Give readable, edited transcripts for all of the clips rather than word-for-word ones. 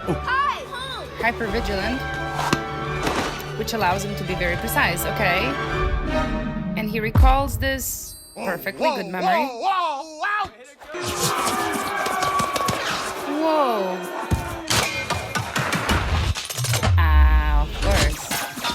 Hi! Hypervigilant, which allows him to be very precise, okay? And he recalls this perfectly good memory. Whoa! Ah, of course.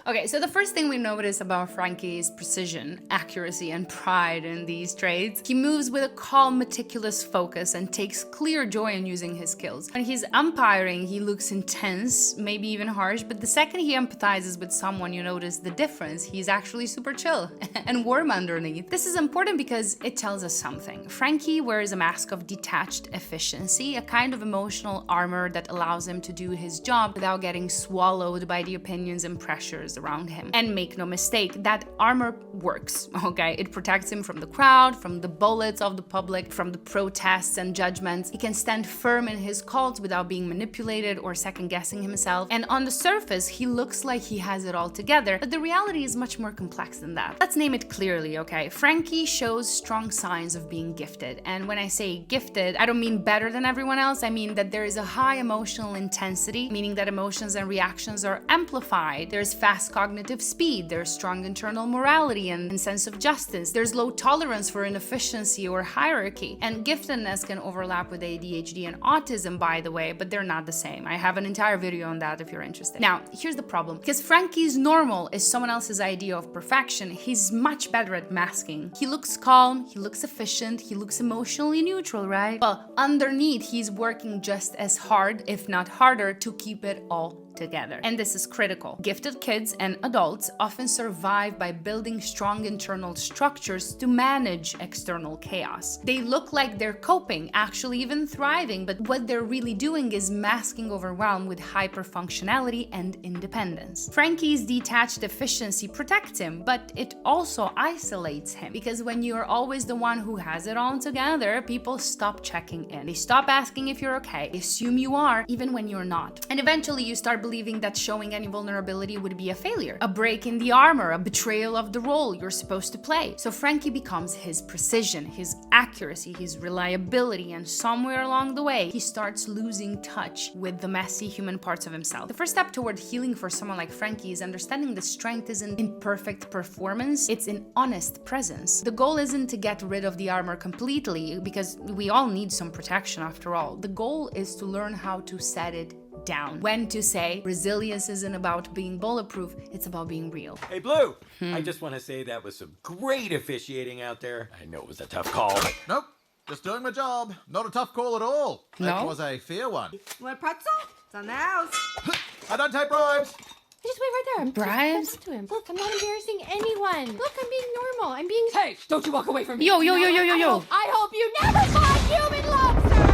Okay, so the first thing we notice about Frankie is precision, accuracy, and pride in these traits. He moves with a calm, meticulous focus and takes clear joy in using his skills. When he's umpiring, he looks intense, maybe even harsh, but the second he empathizes with someone, you notice the difference. He's actually super chill and warm underneath. This is important because it tells us something. Frankie wears a mask of detached efficiency, a kind of emotional armor that allows him to do his job without getting swallowed by the opinions and pressures around him. And make no mistake, that armor works, okay? It protects him from the crowd, from the bullets of the public, from the protests and judgments. He can stand firm in his calls without being manipulated or second-guessing himself. And on the surface, he looks like he has it all together, but the reality is much more complex than that. Let's name it clearly, okay? Frankie shows strong signs of being gifted. And when I say gifted, I don't mean better than everyone else. I mean that there is a high emotional intensity, meaning that emotions and reactions are amplified. There's fast cognitive speed, there's strong internal morality and sense of justice, there's low tolerance for inefficiency or hierarchy. And giftedness can overlap with ADHD and autism, by the way, but they're not the same. I have an entire video on that if you're interested. Now, here's the problem. Because Frankie's normal is someone else's idea of perfection, he's much better at masking. He looks calm, he looks efficient, he looks emotionally neutral, right? Well, underneath, he's working just as hard, if not harder, to keep it all together. And this is critical. Gifted kids and adults often survive by building strong internal structures to manage external chaos. They look like they're coping, actually even thriving, but what they're really doing is masking overwhelm with hyperfunctionality and independence. Frankie's detached efficiency protects him, but it also isolates him, because when you're always the one who has it all together, people stop checking in. They stop asking if you're okay. They assume you are, even when you're not. And eventually you start believing that showing any vulnerability would be a failure, a break in the armor, a betrayal of the role you're supposed to play. So Frankie becomes his precision, his accuracy, his reliability, and somewhere along the way, he starts losing touch with the messy human parts of himself. The first step toward healing for someone like Frankie is understanding the strength isn't in perfect performance, it's in honest presence. The goal isn't to get rid of the armor completely, because we all need some protection after all. The goal is to learn how to set it down. When to say resilience isn't about being bulletproof, it's about being real. Hey, Blue! I just want to say that was some great officiating out there. I know it was a tough call. Nope, just doing my job. Not a tough call at all. No? It was a fair one. Want a pretzel? It's on the house. I don't take bribes. Just wait right there. I'm Bribes? to him. Look, I'm not embarrassing anyone. Look, I'm being normal. I'm being. Hey, don't you walk away from me. Yo. I hope you never find human love, sir.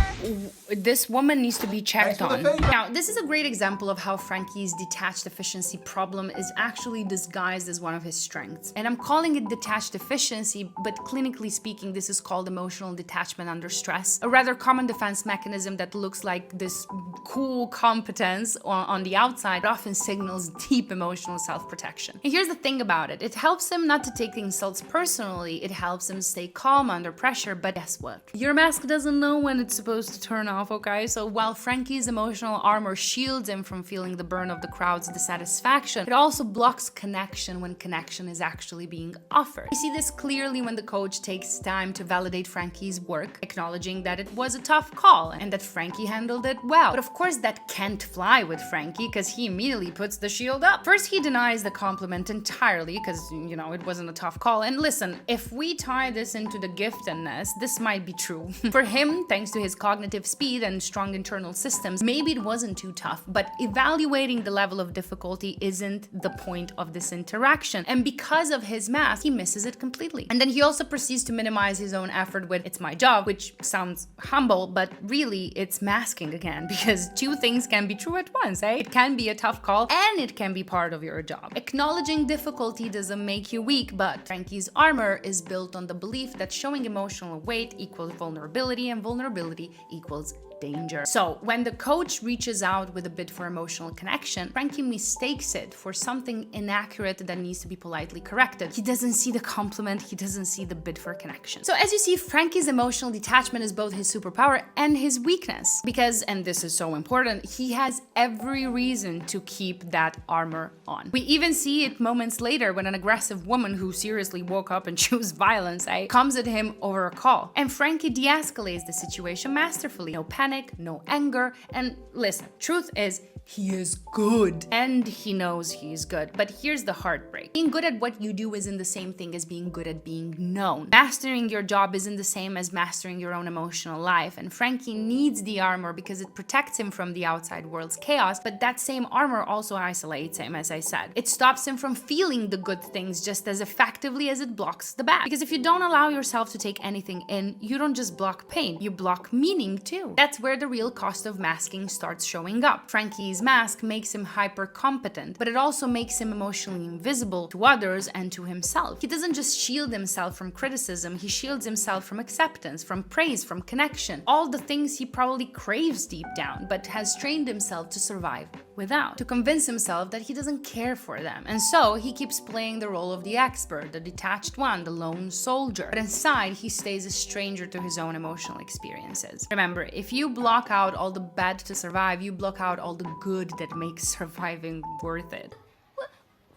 This woman needs to be checked Thanks for on. the feedback. Now, this is a great example of how Frankie's detached efficiency problem is actually disguised as one of his strengths. And I'm calling it detached efficiency, but clinically speaking, this is called emotional detachment under stress, a rather common defense mechanism that looks like this cool competence on the outside, but often signals deep emotional self-protection. And here's the thing about it. It helps him not to take insults personally. It helps him stay calm under pressure, but guess what? Your mask doesn't know when it's supposed to turn off, okay? So while Frankie's emotional armor shields him from feeling the burn of the crowd's dissatisfaction, it also blocks connection when connection is actually being offered. You see this clearly when the coach takes time to validate Frankie's work, acknowledging that it was a tough call and that Frankie handled it well. But of course that can't fly with Frankie, because he immediately puts the shield up. First, he denies the compliment entirely because, you know, it wasn't a tough call. And listen, if we tie this into the giftedness, this might be true. For him, thanks to his cognitive speed and strong internal systems, maybe it wasn't too tough, but evaluating the level of difficulty isn't the point of this interaction. And because of his mask, he misses it completely. And then he also proceeds to minimize his own effort with "it's my job," which sounds humble, but really it's masking again, because two things can be true at once, eh? It can be a tough call and it can be part of your job. Acknowledging difficulty doesn't make you weak, but Frankie's armor is built on the belief that showing emotional weight equals vulnerability and vulnerability equals danger. So when the coach reaches out with a bid for emotional connection, Frankie mistakes it for something inaccurate that needs to be politely corrected. He doesn't see the compliment, he doesn't see the bid for connection. So as you see, Frankie's emotional detachment is both his superpower and his weakness. Because, and this is so important, he has every reason to keep that armor on. We even see it moments later when an aggressive woman who seriously woke up and chose violence, comes at him over a call. And Frankie de-escalates the situation masterfully. No panic, no anger, and listen, truth is, he is good. And he knows he's good. But here's the heartbreak. Being good at what you do isn't the same thing as being good at being known. Mastering your job isn't the same as mastering your own emotional life. And Frankie needs the armor because it protects him from the outside world's chaos, but that same armor also isolates him, as I said. It stops him from feeling the good things just as effectively as it blocks the bad. Because if you don't allow yourself to take anything in, you don't just block pain, you block meaning too. That's where the real cost of masking starts showing up. Frankie's mask makes him hyper competent, but it also makes him emotionally invisible to others and to himself. He doesn't just shield himself from criticism, he shields himself from acceptance, from praise, from connection. All the things he probably craves deep down, but has trained himself to survive without, to convince himself that he doesn't care for them. And so he keeps playing the role of the expert, the detached one, the lone soldier. But inside, he stays a stranger to his own emotional experiences. Remember, if you block out all the bad to survive, you block out all the good that makes surviving worth it.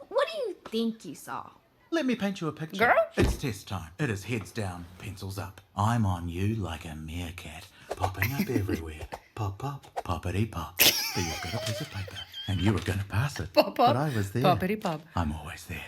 What do you think you saw? Let me paint you a picture. Girl? It's test time. It is heads down, pencils up. I'm on you like a meerkat, popping up everywhere. Pop, pop, poppity pop. But you've got a piece of paper, and you were going to pass it. Pop, pop, but I was there. poppity pop. I'm always there.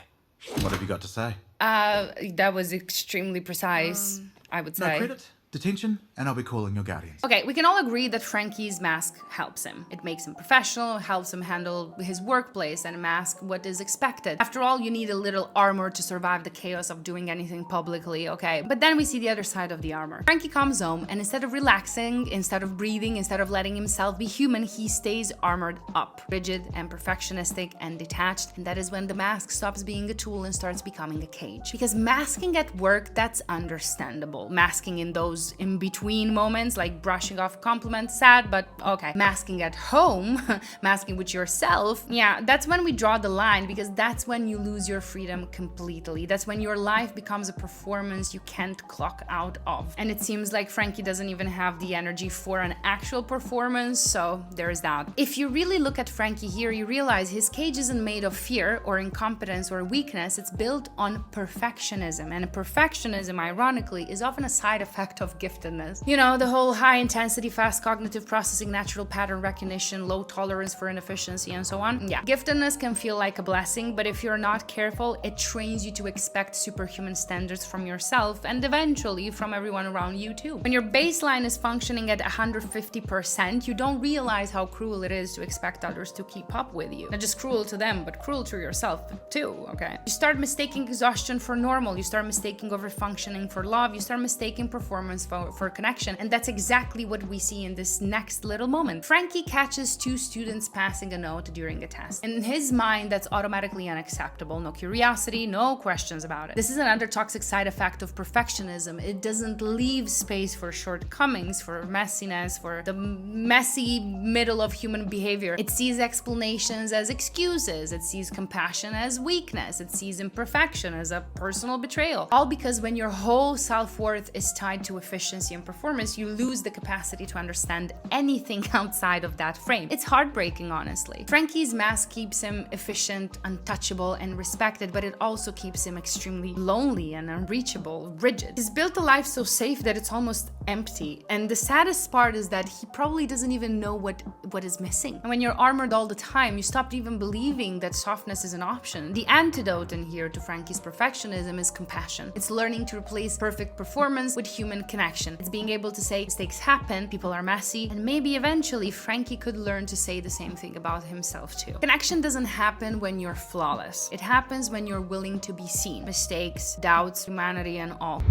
What have you got to say? That was extremely precise, I would No say. credit, detention, and I'll be calling your guardians. Okay, we can all agree that Frankie's mask helps him. It makes him professional, helps him handle his workplace and mask what is expected. After all, you need a little armor to survive the chaos of doing anything publicly, okay? But then we see the other side of the armor. Frankie comes home and instead of relaxing, instead of breathing, instead of letting himself be human, he stays armored up, rigid and perfectionistic and detached. And that is when the mask stops being a tool and starts becoming a cage. Because masking at work, that's understandable. Masking in those in-between moments, like brushing off compliments, sad, but okay. Masking at home, masking with yourself, yeah, that's when we draw the line, because that's when you lose your freedom completely. That's when your life becomes a performance you can't clock out of. And it seems like Frankie doesn't even have the energy for an actual performance, so there's that. If you really look at Frankie here, you realize his cage isn't made of fear or incompetence or weakness, it's built on perfectionism. And perfectionism, ironically, is often a side effect of giftedness. You know, the whole high intensity, fast cognitive processing, natural pattern recognition, low tolerance for inefficiency, and so on. Yeah, giftedness can feel like a blessing, but if you're not careful, it trains you to expect superhuman standards from yourself and eventually from everyone around you too. When your baseline is functioning at 150%, you don't realize how cruel it is to expect others to keep up with you. Not just cruel to them, but cruel to yourself too, okay? You start mistaking exhaustion for normal, you start mistaking overfunctioning for love, you start mistaking performance for connection, and that's exactly what we see in this next little moment. Frankie catches two students passing a note during a test. In his mind, that's automatically unacceptable. No curiosity, no questions about it. This is another toxic side effect of perfectionism. It doesn't leave space for shortcomings, for messiness, for the messy middle of human behavior. It sees explanations as excuses. It sees compassion as weakness. It sees imperfection as a personal betrayal. All because when your whole self-worth is tied to efficiency and performance, you lose the capacity to understand anything outside of that frame. It's heartbreaking, honestly. Frankie's mask keeps him efficient, untouchable, and respected, but it also keeps him extremely lonely and unreachable, rigid. He's built a life so safe that it's almost empty. And the saddest part is that he probably doesn't even know what is missing. And when you're armored all the time, you stop even believing that softness is an option. The antidote in here to Frankie's perfectionism is compassion. It's learning to replace perfect performance with human connection. It's being able to say mistakes happen, people are messy, and maybe eventually Frankie could learn to say the same thing about himself too. Connection doesn't happen when you're flawless. It happens when you're willing to be seen. Mistakes, doubts, humanity, and all.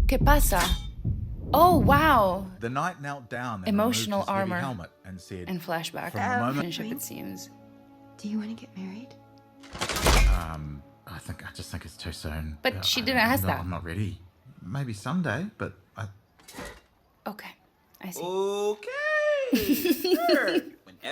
¿Qué pasa? Oh, wow. The knight knelt down and Emotional removed his heavy armor. helmet and said, And flashback. From the moment- Friendship, it seems. Do you want to get married? I just think it's too soon. But she didn't ask that. I'm not ready. Maybe someday, but Okay. I see. Okay. Sure.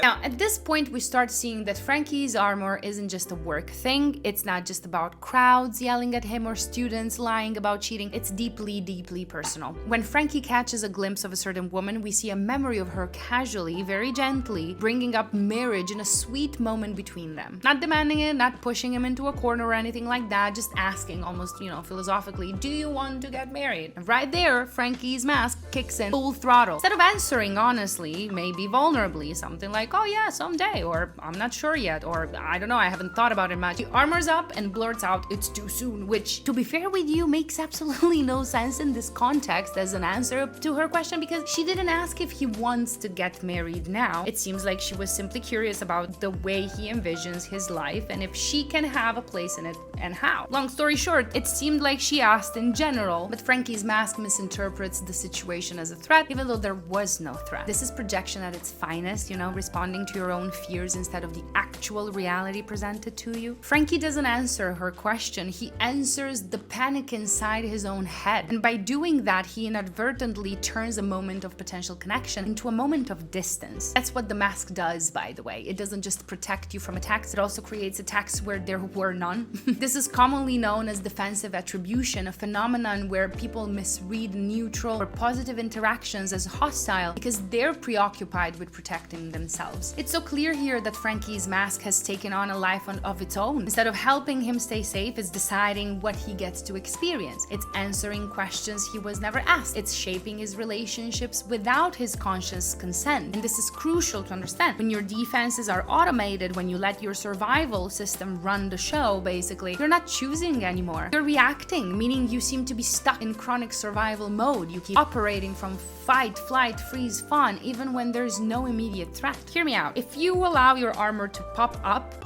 Now, at this point, we start seeing that Frankie's armor isn't just a work thing. It's not just about crowds yelling at him or students lying about cheating. It's deeply, deeply personal. When Frankie catches a glimpse of a certain woman, we see a memory of her casually, very gently, bringing up marriage in a sweet moment between them. Not demanding it, not pushing him into a corner or anything like that, just asking almost, philosophically, do you want to get married? And right there, Frankie's mask kicks in full throttle. Instead of answering honestly, maybe vulnerably, something like, oh yeah, someday, or I'm not sure yet, or I don't know, I haven't thought about it much. He armors up and blurts out, it's too soon, which, to be fair with you, makes absolutely no sense in this context as an answer to her question, because she didn't ask if he wants to get married now. It seems like she was simply curious about the way he envisions his life and if she can have a place in it and how. Long story short, it seemed like she asked in general, but Frankie's mask misinterprets the situation as a threat, even though there was no threat. This is projection at its finest, responding to your own fears instead of the actual reality presented to you. Frankie doesn't answer her question, he answers the panic inside his own head. And by doing that, he inadvertently turns a moment of potential connection into a moment of distance. That's what the mask does, by the way. It doesn't just protect you from attacks, it also creates attacks where there were none. This is commonly known as defensive attribution, a phenomenon where people misread neutral or positive interactions as hostile because they're preoccupied with protecting themselves. It's so clear here that Frankie's mask has taken on a life of its own. Instead of helping him stay safe, it's deciding what he gets to experience. It's answering questions he was never asked. It's shaping his relationships without his conscious consent. And this is crucial to understand. When your defenses are automated, when you let your survival system run the show, basically, you're not choosing anymore. You're reacting, meaning you seem to be stuck in chronic survival mode. You keep operating from fight, flight, freeze, fawn, even when there's no immediate threat. Hear me out. If you allow your armor to pop up,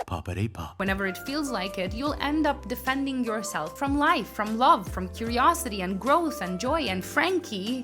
Poppity pop. whenever it feels like it, you'll end up defending yourself from life, from love, from curiosity and growth and joy. And Frankie,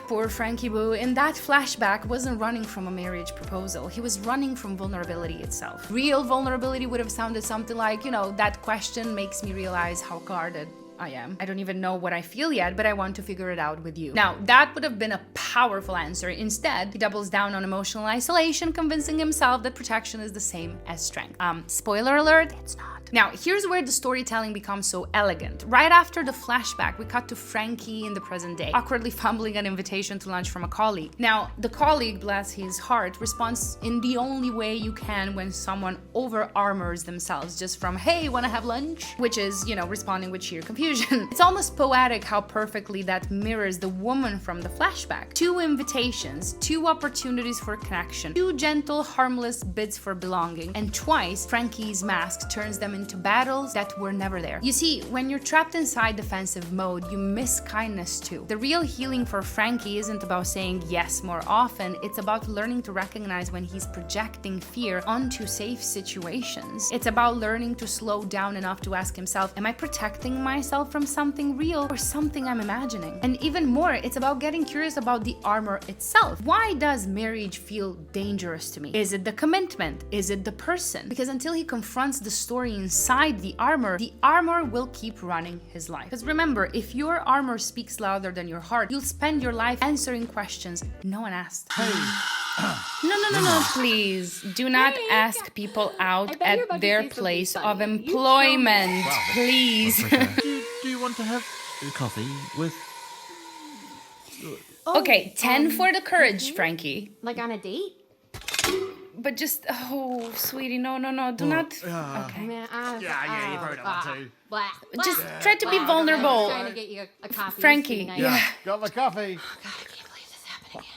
poor Frankie boo, in that flashback wasn't running from a marriage proposal. He was running from vulnerability itself. Real vulnerability would have sounded something like, that question makes me realize how guarded I am. I don't even know what I feel yet, but I want to figure it out with you. Now, that would have been a powerful answer. Instead, he doubles down on emotional isolation, convincing himself that protection is the same as strength. Spoiler alert, it's not. Now, here's where the storytelling becomes so elegant. Right after the flashback, we cut to Frankie in the present day, awkwardly fumbling an invitation to lunch from a colleague. Now, the colleague, bless his heart, responds in the only way you can when someone over-armors themselves, just from, hey, wanna have lunch? Which is, responding with sheer confusion. It's almost poetic how perfectly that mirrors the woman from the flashback. 2 invitations, 2 opportunities for connection, 2 gentle, harmless bids for belonging, and twice, Frankie's mask turns them into battles that were never there. You see, when you're trapped inside defensive mode, you miss kindness too. The real healing for Frankie isn't about saying yes more often, it's about learning to recognize when he's projecting fear onto safe situations. It's about learning to slow down enough to ask himself, am I protecting myself from something real or something I'm imagining? And even more, it's about getting curious about the armor itself. Why does marriage feel dangerous to me? Is it the commitment? Is it the person? Because until he confronts the story inside the armor will keep running his life. Because remember, if your armor speaks louder than your heart, you'll spend your life answering questions no one asked. No, please. Do not ask people out at their place of employment. Please. Do you want to have coffee with... Okay, 10 for the courage, Frankie. Like on a date? But just, sweetie, no, do not. Okay. Man, you probably don't want to. Just try to be vulnerable. I'm trying to get you a coffee. Frankie, Nice. yeah. Got the coffee. God, I can't believe this happened again.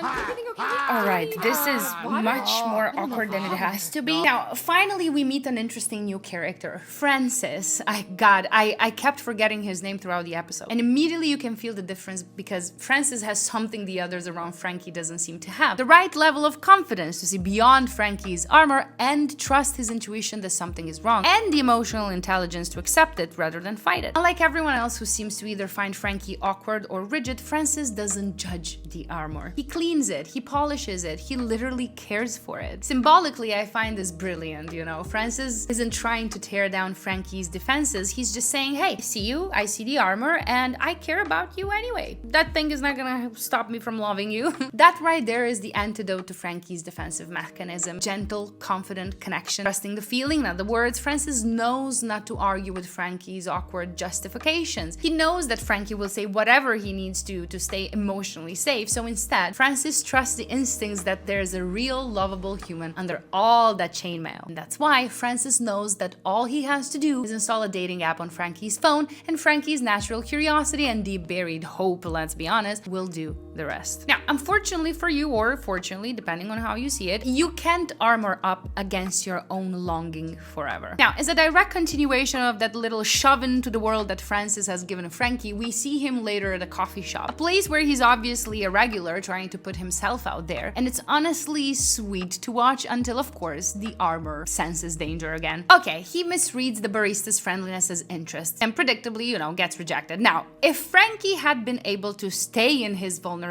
Everything okay? All right, this is much more awkward than it has to be. Now, finally, we meet an interesting new character, Francis. I kept forgetting his name throughout the episode. And immediately you can feel the difference because Francis has something the others around Frankie doesn't seem to have. The right level of confidence to see beyond Frankie's armor and trust his intuition that something is wrong, and the emotional intelligence to accept it rather than fight it. Unlike everyone else who seems to either find Frankie awkward or rigid, Francis doesn't judge the armor. He clearly cleans it, he polishes it, he literally cares for it. Symbolically, I find this brilliant, you know. Francis isn't trying to tear down Frankie's defenses, he's just saying, hey, I see you, I see the armor, and I care about you anyway. That thing is not gonna stop me from loving you. That right there is the antidote to Frankie's defensive mechanism. Gentle, confident connection, trusting the feeling, not the words. Francis knows not to argue with Frankie's awkward justifications. He knows that Frankie will say whatever he needs to stay emotionally safe, so instead, Francis trusts the instincts that there's a real, lovable human under all that chainmail. And that's why Francis knows that all he has to do is install a dating app on Frankie's phone, and Frankie's natural curiosity and deep buried hope, let's be honest, will do the rest. Now, unfortunately for you, or fortunately, depending on how you see it, you can't armor up against your own longing forever. Now, as a direct continuation of that little shove into the world that Francis has given Frankie, we see him later at a coffee shop, a place where he's obviously a regular trying to put himself out there, and it's honestly sweet to watch until, of course, the armor senses danger again. Okay, he misreads the barista's friendliness as interest, and predictably, you know, gets rejected. Now, if Frankie had been able to stay in his vulnerability,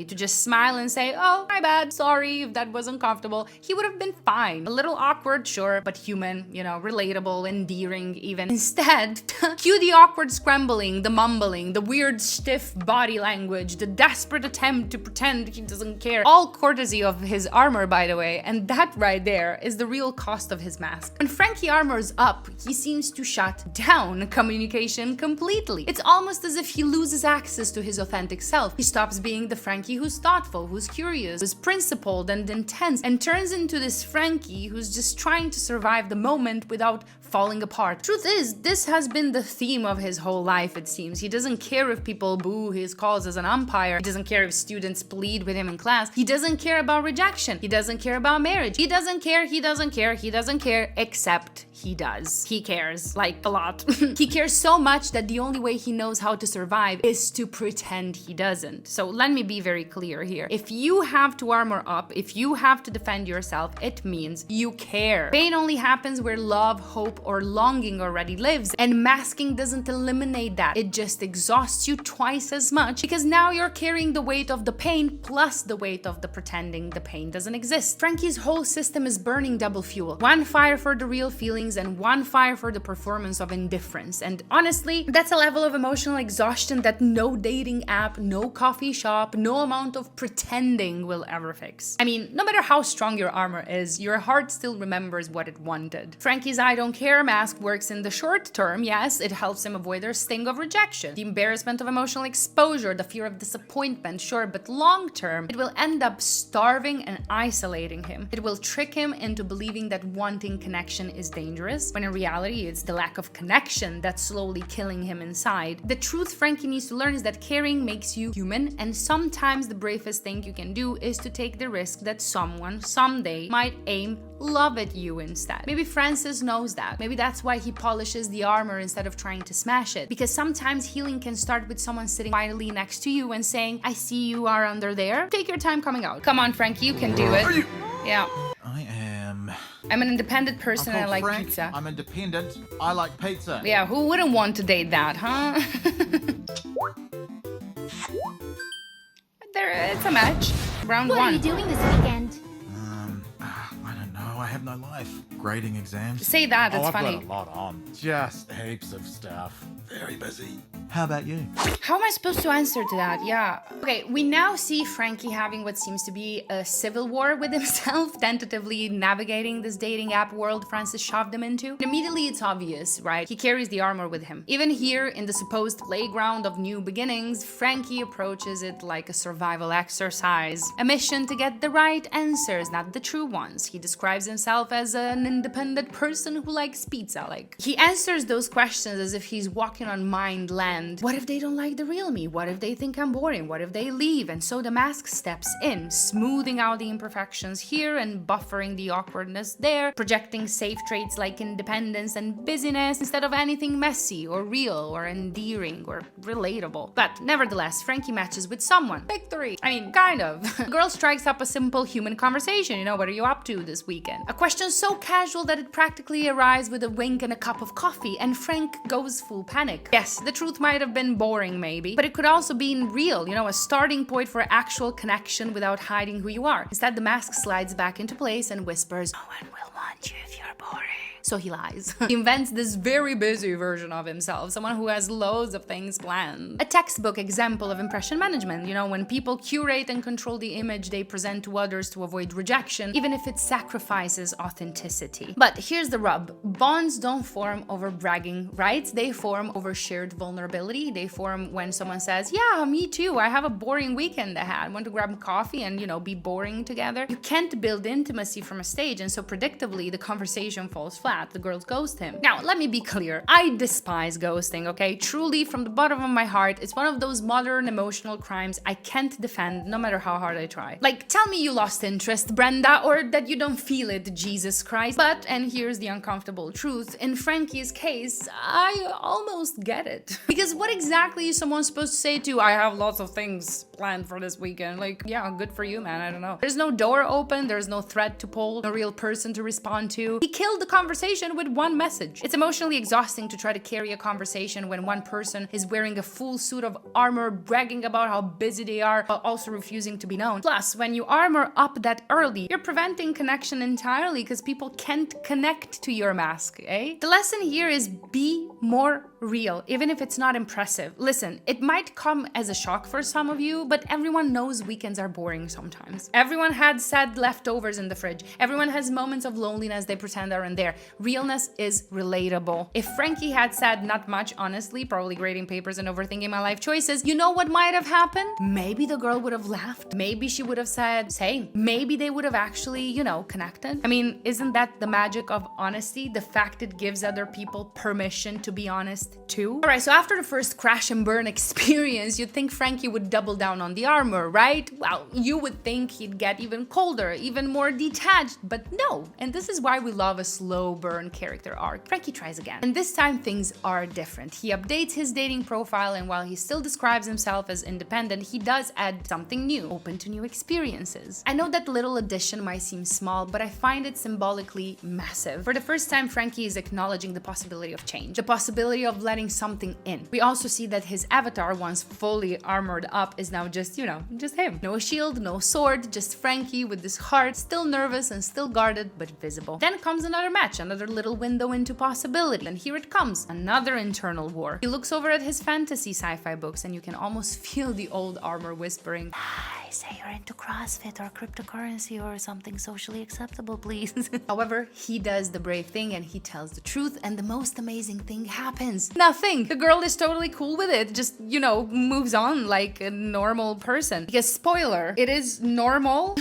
to just smile and say, oh, my bad, sorry if that was uncomfortable, he would have been fine. A little awkward, sure, but human, you know, relatable, endearing even. Instead, cue the awkward scrambling, the mumbling, the weird stiff body language, the desperate attempt to pretend he doesn't care. All courtesy of his armor, by the way, and that right there is the real cost of his mask. When Frankie armors up, he seems to shut down communication completely. It's almost as if he loses access to his authentic self. He stops being the Frankie who's thoughtful, who's curious, who's principled and intense, and turns into this Frankie who's just trying to survive the moment without falling apart. Truth is, this has been the theme of his whole life, it seems. He doesn't care if people boo his cause as an umpire. He doesn't care if students plead with him in class. He doesn't care about rejection. He doesn't care about marriage. He doesn't care, except he does. He cares, like, a lot. He cares so much that the only way he knows how to survive is to pretend he doesn't. So let me be very clear here. If you have to armor up, if you have to defend yourself, it means you care. Pain only happens where love, hope, or longing already lives, and masking doesn't eliminate that. It just exhausts you twice as much, because now you're carrying the weight of the pain plus the weight of the pretending the pain doesn't exist. Frankie's whole system is burning double fuel. One fire for the real feelings and one fire for the performance of indifference. And honestly, that's a level of emotional exhaustion that no dating app, no coffee shop, no amount of pretending will ever fix. I mean, no matter how strong your armor is, your heart still remembers what it wanted. Frankie's I don't care mask works in the short term, yes, it helps him avoid the sting of rejection, the embarrassment of emotional exposure, the fear of disappointment, sure, but long term, it will end up starving and isolating him. It will trick him into believing that wanting connection is dangerous, when in reality, it's the lack of connection that's slowly killing him inside. The truth Frankie needs to learn is that caring makes you human, and sometimes the bravest thing you can do is to take the risk that someone someday might aim love at you instead. Maybe Francis knows that. Maybe that's why he polishes the armor instead of trying to smash it. Because sometimes healing can start with someone sitting quietly next to you and saying, I see you are under there. Take your time coming out. Come on, Frankie, you can do it. Yeah. I'm an independent person and I like Frank, pizza. I'm independent. I like pizza. Yeah, who wouldn't want to date that, huh? It's a match. Round What one. are you doing this weekend? I don't know. I have no life. Grading exams. Say that, it's I've funny. got a lot on. Just heaps of stuff. Very busy. How about you? How am I supposed to answer to that? Yeah. Okay, we now see Frankie having what seems to be a civil war with himself, tentatively navigating this dating app world Francis shoved him into. And immediately it's obvious, right? He carries the armor with him. Even here, in the supposed playground of new beginnings, Frankie approaches it like a survival exercise. A mission to get the right answers, not the true ones. He describes himself as an independent person who likes pizza. Like, he answers those questions as if he's walking on mined land. What if they don't like the real me? What if they think I'm boring? What if they leave? And so the mask steps in, smoothing out the imperfections here and buffering the awkwardness there, projecting safe traits like independence and busyness instead of anything messy or real or endearing or relatable. But nevertheless, Frankie matches with someone. Victory! I mean, kind of. The girl strikes up a simple human conversation, you know, what are you up to this weekend? A question so casual that it practically arrives with a wink and a cup of coffee, and Frank goes full panic. Yes, the truth might might have been boring maybe, but it could also be real, you know, a starting point for actual connection without hiding who you are. Instead, the mask slides back into place and whispers, "No one will want you if you're boring." So he lies. He invents this very busy version of himself, someone who has loads of things planned. A textbook example of impression management, you know, when people curate and control the image they present to others to avoid rejection, even if it sacrifices authenticity. But here's the rub. Bonds don't form over bragging rights, they form over shared vulnerability. They form when someone says, "Yeah, me too, I have a boring weekend ahead. Want to grab coffee and, you know, be boring together?" You can't build intimacy from a stage, and so predictably the conversation falls flat. The girls ghost him. Now, let me be clear. I despise ghosting, okay? Truly, from the bottom of my heart, it's one of those modern emotional crimes I can't defend no matter how hard I try. Like, tell me you lost interest, Brenda, or that you don't feel it, Jesus Christ. But, and here's the uncomfortable truth, in Frankie's case, I almost get it. Because what exactly is someone supposed to say to, "I have lots of things planned for this weekend"? Like, yeah, good for you, man, I don't know. There's no door open, there's no thread to pull, no real person to respond to. He killed the conversation with one message. It's emotionally exhausting to try to carry a conversation when one person is wearing a full suit of armor, bragging about how busy they are, while also refusing to be known. Plus, when you armor up that early, you're preventing connection entirely because people can't connect to your mask, eh? The lesson here is be more real, even if it's not impressive. Listen, it might come as a shock for some of you, but everyone knows weekends are boring sometimes. Everyone had sad leftovers in the fridge. Everyone has moments of loneliness they pretend aren't there. Realness is relatable. If Frankie had said not much, honestly, probably grading papers and overthinking my life choices, you know what might have happened? Maybe the girl would have laughed. Maybe she would have said, same. Maybe they would have actually, you know, connected. I mean, isn't that the magic of honesty? The fact it gives other people permission to be honest too? Alright, so after the first crash and burn experience, you'd think Frankie would double down on the armor, right? Well, you would think he'd get even colder, even more detached, but no. And this is why we love a slow burn character arc. Frankie tries again. And this time things are different. He updates his dating profile, and while he still describes himself as independent, he does add something new, open to new experiences. I know that little addition might seem small, but I find it symbolically massive. For the first time, Frankie is acknowledging the possibility of change, the possibility of letting something in. We also see that his avatar, once fully armored up, is now just, you know, just him. No shield, no sword, just Frankie with this heart, still nervous and still guarded, but visible. Then comes another match, another little window into possibility. And here it comes, another internal war. He looks over at his fantasy sci-fi books, and you can almost feel the old armor whispering, "I say you're into CrossFit or cryptocurrency or something socially acceptable, please." However, he does the brave thing and he tells the truth, and the most amazing thing happens. Nothing. The girl is totally cool with it, just, you know, moves on like a normal person. Because spoiler, it is normal.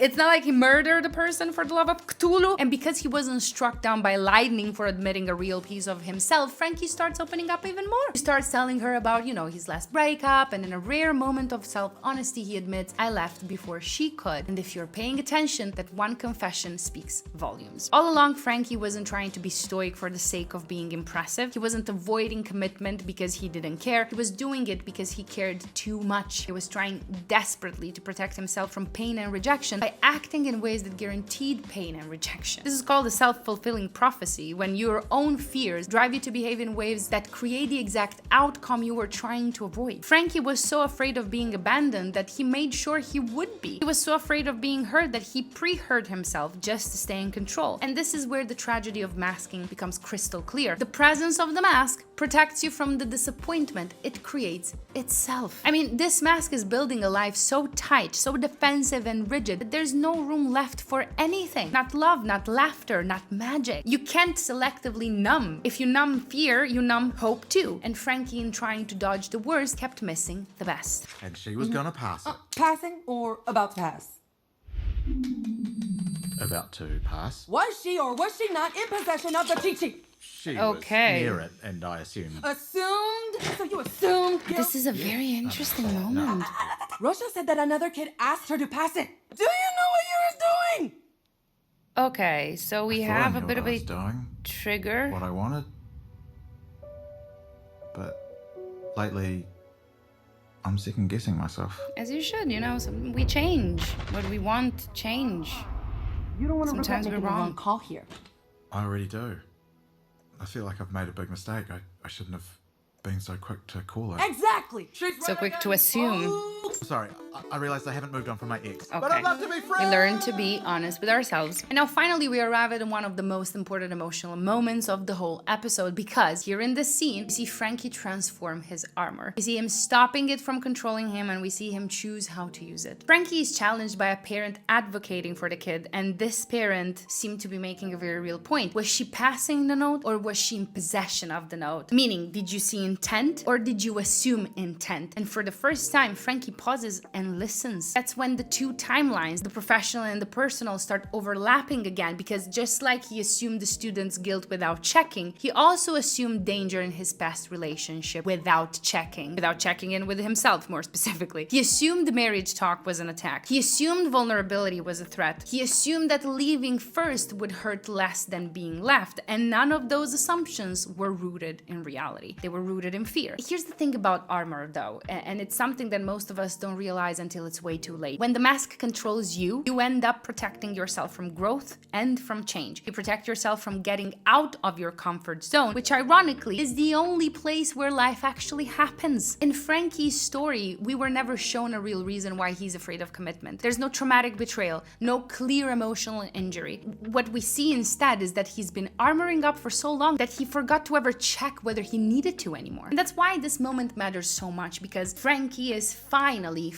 It's not like he murdered a person for the love of Cthulhu. And because he wasn't struck down by lightning for admitting a real piece of himself, Frankie starts opening up even more. He starts telling her about, you know, his last breakup, and in a rare moment of self-honesty, he admits, "I left before she could." And if you're paying attention, that one confession speaks volumes. All along, Frankie wasn't trying to be stoic for the sake of being impressive. He wasn't avoiding commitment because he didn't care. He was doing it because he cared too much. He was trying desperately to protect himself from pain and rejection by acting in ways that guaranteed pain and rejection. This is called a self-fulfilling prophecy, when your own fears drive you to behave in ways that create the exact outcome you were trying to avoid. Frankie was so afraid of being abandoned that he made sure he would be. He was so afraid of being hurt that he pre-hurt himself just to stay in control. And this is where the tragedy of masking becomes crystal clear. The presence of the mask protects you from the disappointment it creates itself. I mean, this mask is building a life so tight, so defensive and rigid that there's no room left for anything. Not love, not laughter, not magic. You can't selectively numb. If you numb fear, you numb hope too. And Frankie, in trying to dodge the worst, kept missing the best. And she was gonna pass it. Passing or about to pass? About to pass. Was she or was she not in possession of the cheat sheet? She Okay. was near it, and I assumed. Assumed? So you assumed guilt? This is a very interesting moment. Russia said that another kid asked her to pass it. Do you know what you're doing? Okay, so we Thought I have a knew bit what of I a was doing, trigger. what I wanted. But lately, I'm second guessing myself. As you should, you know, we change. What we want, change. You don't want to Sometimes regret we're making the wrong. wrong call here. I already do. I feel like I've made a big mistake. I shouldn't have being so quick to call it. Exactly. She's So quick to assume. Sorry, I realised I haven't moved on from my ex. But Okay. I'd love to be friends! We learn to be honest with ourselves. And now finally we arrive at one of the most important emotional moments of the whole episode, because here in this scene, we see Frankie transform his armor. We see him stopping it from controlling him, and we see him choose how to use it. Frankie is challenged by a parent advocating for the kid, and this parent seemed to be making a very real point. Was she passing the note, or was she in possession of the note? Meaning, did you see intent, or did you assume intent? And for the first time, Frankie pauses and listens. That's when the two timelines, the professional and the personal, start overlapping again, because just like he assumed the student's guilt without checking, he also assumed danger in his past relationship without checking in with himself, more specifically. He assumed the marriage talk was an attack. He assumed vulnerability was a threat. He assumed that leaving first would hurt less than being left, and none of those assumptions were rooted in reality. They were rooted in fear. Here's the thing about armor though, and it's something that most of us don't realize until it's way too late. When the mask controls you, you end up protecting yourself from growth and from change. You protect yourself from getting out of your comfort zone, which ironically is the only place where life actually happens. In Frankie's story, we were never shown a real reason why he's afraid of commitment. There's no traumatic betrayal, no clear emotional injury. What we see instead is that he's been armoring up for so long that he forgot to ever check whether he needed to anymore. And that's why this moment matters so much, because Frankie is finally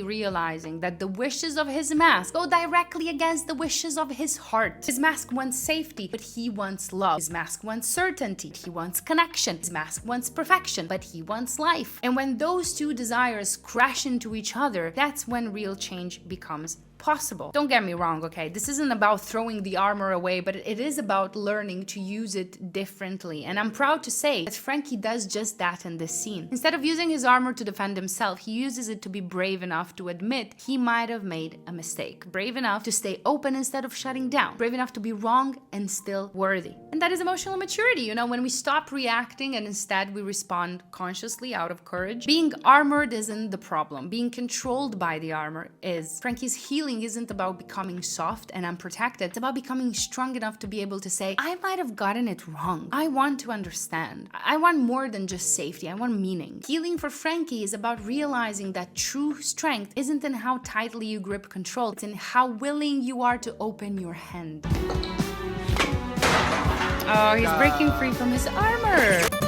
realizing that the wishes of his mask go directly against the wishes of his heart. His mask wants safety, but he wants love. His mask wants certainty, he wants connection. His mask wants perfection, but he wants life. And when those two desires crash into each other, that's when real change becomes possible. Don't get me wrong, okay? This isn't about throwing the armor away, but it is about learning to use it differently. And I'm proud to say that Frankie does just that in this scene. Instead of using his armor to defend himself, he uses it to be brave enough to admit he might have made a mistake. Brave enough to stay open instead of shutting down. Brave enough to be wrong and still worthy. And that is emotional maturity, you know, when we stop reacting and instead we respond consciously out of courage. Being armored isn't the problem. Being controlled by the armor is. Frankie's healing isn't about becoming soft and unprotected. It's about becoming strong enough to be able to say, I might have gotten it wrong. I want to understand. I want more than just safety. I want meaning. Healing for Frankie is about realizing that true strength isn't in how tightly you grip control. It's in how willing you are to open your hand. Oh, he's breaking free from his armor.